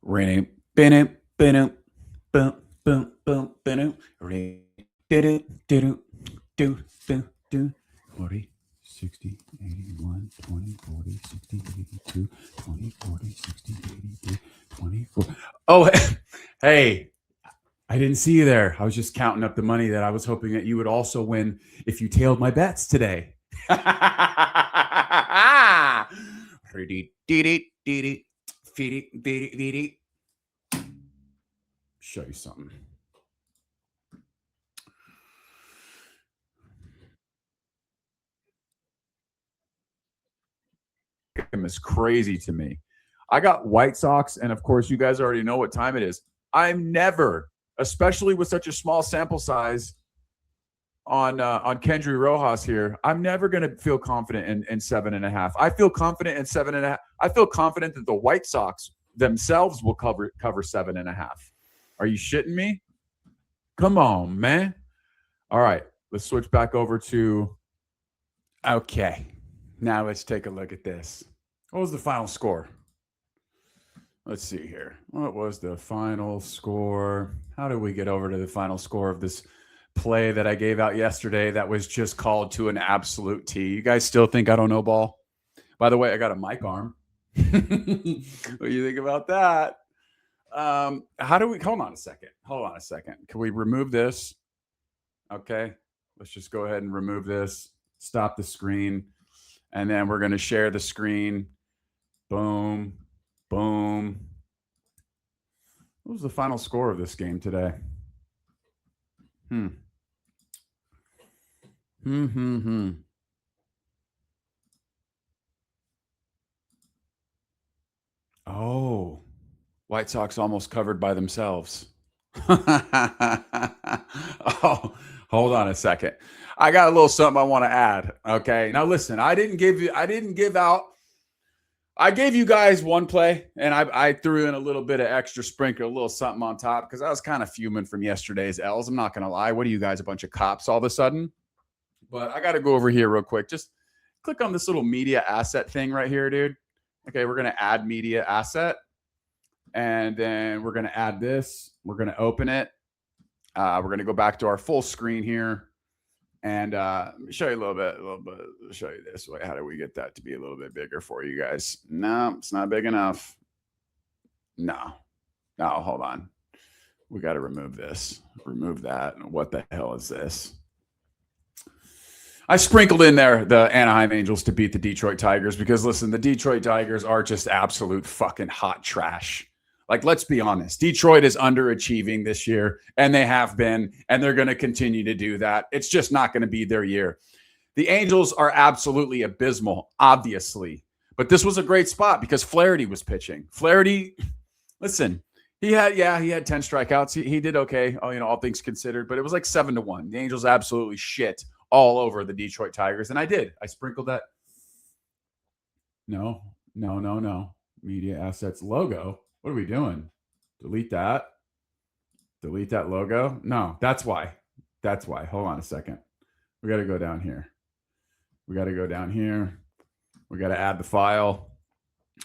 40, 60, 81, 20, 40, 60, 82, 20, 40, 60, 83, 24. Oh, hey, I didn't see you there. I was just counting up the money that I was hoping that you would also win if you tailed my bets today. Show you something. Is crazy to me. I got White Sox, and of course, you guys already know what time it is. I'm never, especially with such a small sample size on Kendry Rojas here, I'm never going to feel confident in 7.5. I feel confident in 7.5. I feel confident that the White Sox themselves will cover 7.5. Are you shitting me? Come on, man. All right, let's switch back over to. Okay, now let's take a look at this. What was the final score? Let's see here. What was the final score? How did we get over to the final score of this play that I gave out yesterday that was just called to an absolute T? You guys still think I don't know ball? By the way, I got a mic arm. What do you think about that? How do we, hold on a second. Can we remove this? Okay. Let's just go ahead and remove this. Stop the screen. And then we're going to share the screen. Boom. Boom. What was the final score of this game today? Oh, White Sox almost covered by themselves. Oh, hold on a second. I got a little something I want to add. Okay. Now listen, I gave you guys one play, and I threw in a little bit of extra sprinkle, a little something on top, because I was kind of fuming from yesterday's L's. I'm not going to lie. What are you guys, a bunch of cops all of a sudden? But I got to go over here real quick. Just click on this little media asset thing right here, dude. Okay, we're going to add media asset. And then we're going to add this. We're going to open it. We're going to go back to our full screen here. And let me show you a little bit. I'll show you this way. How do we get that to be a little bit bigger for you guys? No, it's not big enough. No, hold on. We got to remove this. Remove that. What the hell is this? I sprinkled in there the Anaheim Angels to beat the Detroit Tigers because, listen, the Detroit Tigers are just absolute fucking hot trash. Like, let's be honest. Detroit is underachieving this year, and they have been, and they're going to continue to do that. It's just not going to be their year. The Angels are absolutely abysmal, obviously. But this was a great spot because Flaherty was pitching. Flaherty, listen, he had 10 strikeouts. He did okay, all things considered, but it was like 7-1. The Angels absolutely shit all over the Detroit Tigers, and I did. I sprinkled that. No. Media assets logo. What are we doing? Delete that. Delete that logo. No, that's why. Hold on a second. We got to go down here. We got to add the file.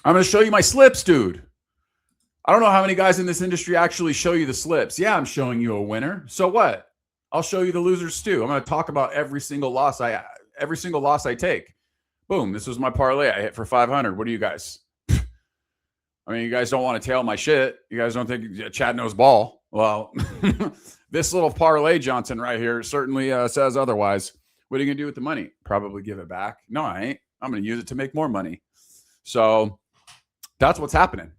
I'm going to show you my slips, dude. I don't know how many guys in this industry actually show you the slips. Yeah, I'm showing you a winner. So what? I'll show you the losers too. I'm going to talk about every single loss I take. Boom. This was my parlay. I hit for 500. What do you guys? I mean, you guys don't want to tail my shit. You guys don't think Chad knows ball. Well, this little parlay Johnson right here certainly says otherwise. What are you going to do with the money? Probably give it back. No, I ain't. I'm going to use it to make more money. So that's what's happening.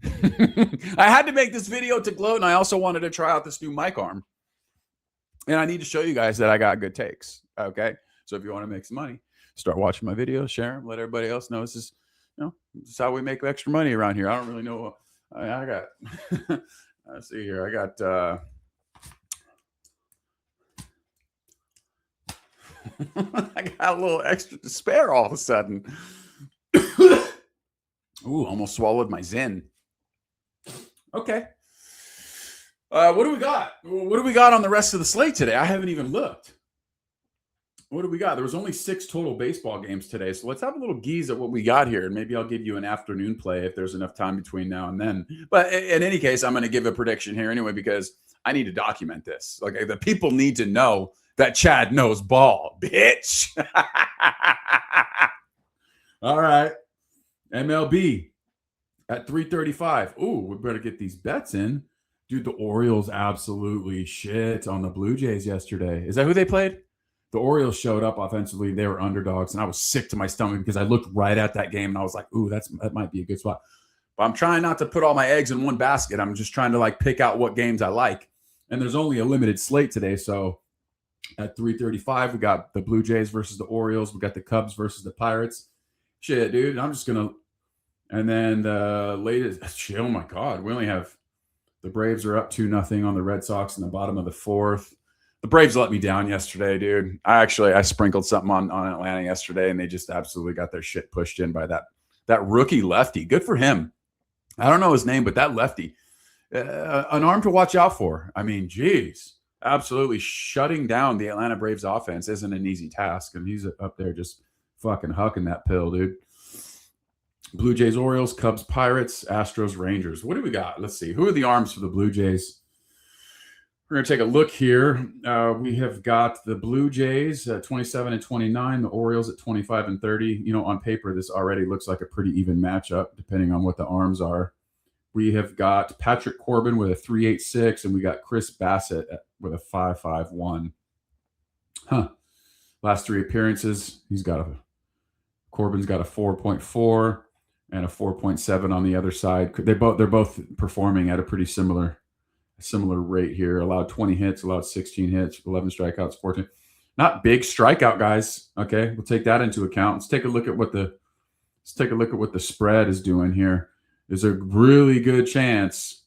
I had to make this video to gloat, and I also wanted to try out this new mic arm. And I need to show you guys that I got good takes. Okay. So if you want to make some money, start watching my videos, share them, let everybody else know this is how we make extra money around here. I don't really know. I got, let's see here. I got, I got a little extra to spare all of a sudden. Ooh, almost swallowed my Zen. Okay. What do we got? What do we got on the rest of the slate today? I haven't even looked. What do we got? There was only 6 total baseball games today. So let's have a little geeze at what we got here. And maybe I'll give you an afternoon play if there's enough time between now and then. But in any case, I'm going to give a prediction here anyway, because I need to document this. Like, the people need to know that Chad knows ball, bitch. All right. MLB at 3:35. Ooh, we better get these bets in. Dude, the Orioles absolutely shit on the Blue Jays yesterday. Is that who they played? The Orioles showed up offensively. They were underdogs, and I was sick to my stomach because I looked right at that game and I was like, ooh, that might be a good spot. But I'm trying not to put all my eggs in one basket. I'm just trying to like pick out what games I like. And there's only a limited slate today. So at 3:35, we got the Blue Jays versus the Orioles. We got the Cubs versus the Pirates. Shit, dude. I'm just going to. And then the latest. Shit, oh, my God. We only have. The Braves are up 2-0 on the Red Sox in the bottom of the 4th. The Braves let me down yesterday, dude. I sprinkled something on Atlanta yesterday, and they just absolutely got their shit pushed in by that rookie lefty. Good for him. I don't know his name, but that lefty, an arm to watch out for. I mean, geez, absolutely shutting down the Atlanta Braves offense isn't an easy task, and he's up there just fucking hucking that pill, dude. Blue Jays, Orioles, Cubs, Pirates, Astros, Rangers. What do we got? Let's see. Who are the arms for the Blue Jays? We're going to take a look here. We have got the Blue Jays at 27 and 29, the Orioles at 25 and 30. You know, on paper, this already looks like a pretty even matchup, depending on what the arms are. We have got Patrick Corbin with a 3.86, and we got Chris Bassett with a 5.51. Last 3 appearances, Corbin's got a 4.4 and a 4.7 on the other side. They're both performing at a pretty similar rate here. Allowed 20 hits, allowed 16 hits, 11 strikeouts, 14. Not big strikeout guys. Okay, we'll take that into account. Let's take a look at what the spread is doing here. There's a really good chance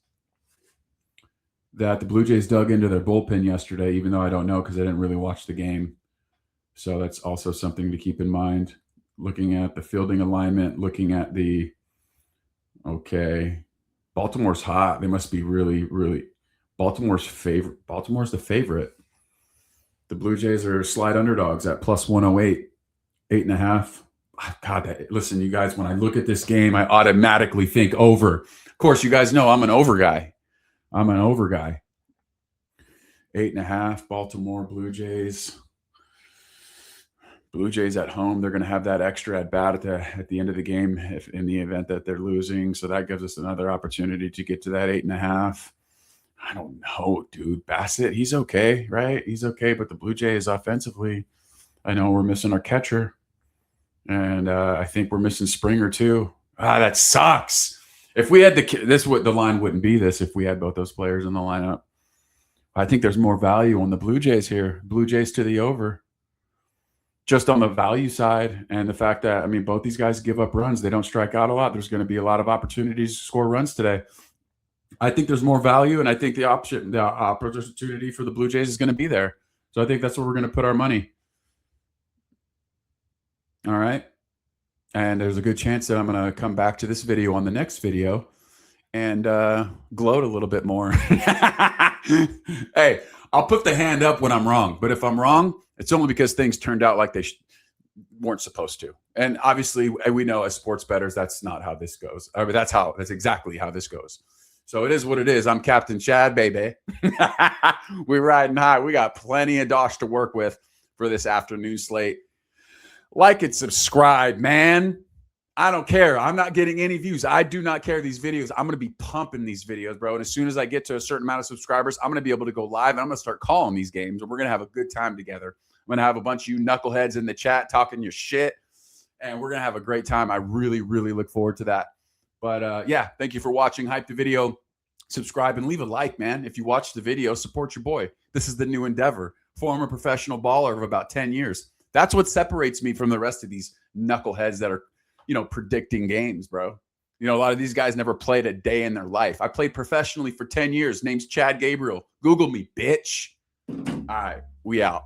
that the Blue Jays dug into their bullpen yesterday, even though I don't know because I didn't really watch the game. So that's also something to keep in mind. Looking at the fielding alignment, looking at Baltimore's hot. They must be really, really Baltimore's the favorite. The Blue Jays are slight underdogs at plus 108, 8.5. God, listen, you guys, when I look at this game, I automatically think over. Of course, you guys know I'm an over guy. 8.5, Baltimore Blue Jays. Blue Jays at home, they're going to have that extra at bat at the end of the game in the event that they're losing. So that gives us another opportunity to get to that 8.5. I don't know, dude. Bassett, he's okay, right? He's okay. But the Blue Jays offensively, I know we're missing our catcher. And I think we're missing Springer too. That sucks. If we had the line wouldn't be this if we had both those players in the lineup. I think there's more value on the Blue Jays here. Blue Jays to the over. Just on the value side and the fact that, I mean, both these guys give up runs. They don't strike out a lot. There's going to be a lot of opportunities to score runs today. I think there's more value, and I think the opportunity for the Blue Jays is going to be there. So I think that's where we're going to put our money. All right. And there's a good chance that I'm going to come back to this video on the next video and gloat a little bit more. Hey, I'll put the hand up when I'm wrong. But if I'm wrong, it's only because things turned out like they weren't supposed to. And obviously, we know as sports bettors, that's not how this goes. I mean, that's exactly how this goes. So it is what it is. I'm Captain Chad, baby. We're riding high. We got plenty of dosh to work with for this afternoon slate. Like and subscribe, man. I don't care. I'm not getting any views. I do not care. These videos, I'm going to be pumping these videos, bro. And as soon as I get to a certain amount of subscribers, I'm going to be able to go live and I'm going to start calling these games and we're going to have a good time together. I'm going to have a bunch of you knuckleheads in the chat talking your shit and we're going to have a great time. I really, really look forward to that. But yeah, thank you for watching. Hype the video, subscribe, and leave a like, man. If you watch the video, support your boy. This is the new endeavor. Former professional baller of about 10 years. That's what separates me from the rest of these knuckleheads that are, predicting games, bro. A lot of these guys never played a day in their life. I played professionally for 10 years. Name's Chad Gabriel. Google me, bitch. All right, we out.